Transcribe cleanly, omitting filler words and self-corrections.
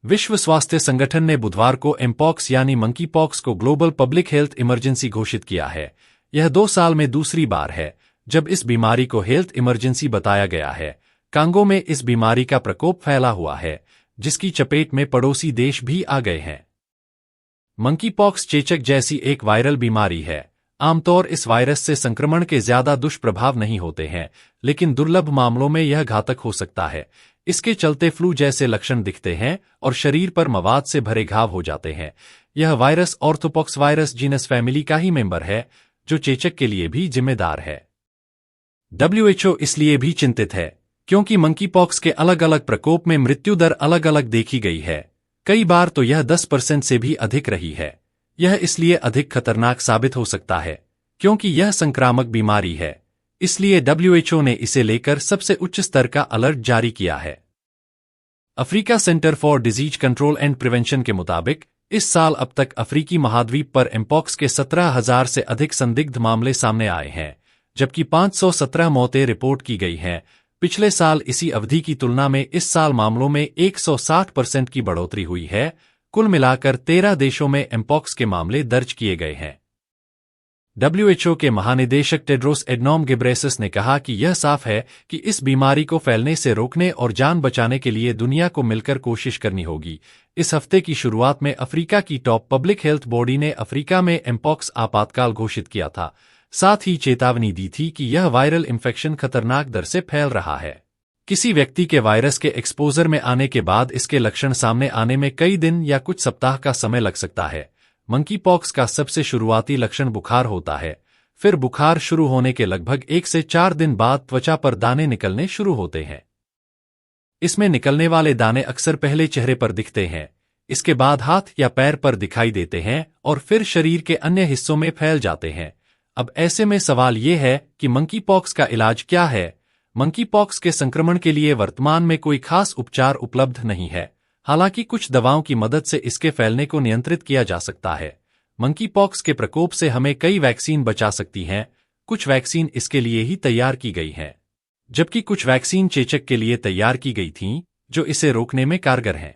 विश्व स्वास्थ्य संगठन ने बुधवार को एमपॉक्स यानी मंकी पॉक्स को ग्लोबल पब्लिक हेल्थ इमरजेंसी घोषित किया है। यह 2 साल में दूसरी बार है जब इस बीमारी को हेल्थ इमरजेंसी बताया गया है। कांगो में इस बीमारी का प्रकोप फैला हुआ है, जिसकी चपेट में पड़ोसी देश भी आ गए हैं। मंकी पॉक्स चेचक जैसी एक वायरल बीमारी है। आमतौर इस वायरस से संक्रमण के ज्यादा दुष्प्रभाव नहीं होते हैं, लेकिन दुर्लभ मामलों में यह घातक हो सकता है। इसके चलते फ्लू जैसे लक्षण दिखते हैं और शरीर पर मवाद से भरे घाव हो जाते हैं। यह virus orthopox virus genus family का ही मेंबर है, जो चेचक के लिए भी जिम्मेदार है। WHO इसलिए भी चिंतित है क्योंकि मंकी पॉक्स के अलग अलग प्रकोप में मृत्यु दर अलग अलग देखी गई है। कई बार तो यह 10% से भी अधिक रही है। यह इसलिए अधिक खतरनाक साबित हो सकता है क्योंकि यह संक्रामक बीमारी है। इसलिए WHO ने इसे लेकर सबसे उच्च स्तर का अलर्ट जारी किया है। Africa centre for disease control and prevention के मुताबिक इस साल अब तक अफ्रीकी महाद्वीप पर एमपॉक्स के 17,000 से अधिक संदिग्ध मामले सामने आए हैं, जबकि 517 मौतें रिपोर्ट की गई हैं। पिछले साल इसी अवधि की तुलना में इस साल मामलों में 160% की बढ़ोतरी हुई है। कुल मिलाकर 13 देशों में एमपॉक्स के मामले दर्ज किए गए हैं। WHO के महानिदेशक टेड्रोस एडनॉम गिब्रेयेसस ने कहा कि यह साफ है कि इस बीमारी को फैलने से रोकने और जान बचाने के लिए दुनिया को मिलकर कोशिश करनी होगी। इस हफ्ते की शुरुआत में अफ्रीका की टॉप पब्लिक हेल्थ बॉडी ने अफ्रीका में एमपॉक्स आपातकाल घोषित किया था। साथ ही चेतावनी दी थी कि यह वायरल इन्फेक्शन खतरनाक दर से फैल रहा है। किसी व्यक्ति के वायरस के एक्सपोजर में आने के बाद इसके लक्षण सामने आने में कई दिन या कुछ सप्ताह का समय लग सकता है। मंकी पॉक्स का सबसे शुरुआती लक्षण बुखार होता है। फिर बुखार शुरू होने के लगभग 1 से 4 दिन बाद त्वचा पर दाने निकलने शुरू होते हैं। इसमें निकलने वाले दाने अक्सर पहले चेहरे पर दिखते हैं, इसके बाद हाथ या पैर पर दिखाई देते हैं और फिर शरीर के अन्य हिस्सों में फैल जाते हैं। अब ऐसे में सवाल ये है कि मंकी पॉक्स का इलाज क्या है? मंकी पॉक्स के संक्रमण के लिए वर्तमान में कोई खास उपचार उपलब्ध नहीं है। हालांकि कुछ दवाओं की मदद से इसके फैलने को नियंत्रित किया जा सकता है। मंकी पॉक्स के प्रकोप से हमें कई वैक्सीन बचा सकती हैं। कुछ वैक्सीन इसके लिए ही तैयार की गई हैं, जबकि कुछ वैक्सीन चेचक के लिए तैयार की गई थीं, जो इसे रोकने में कारगर हैं।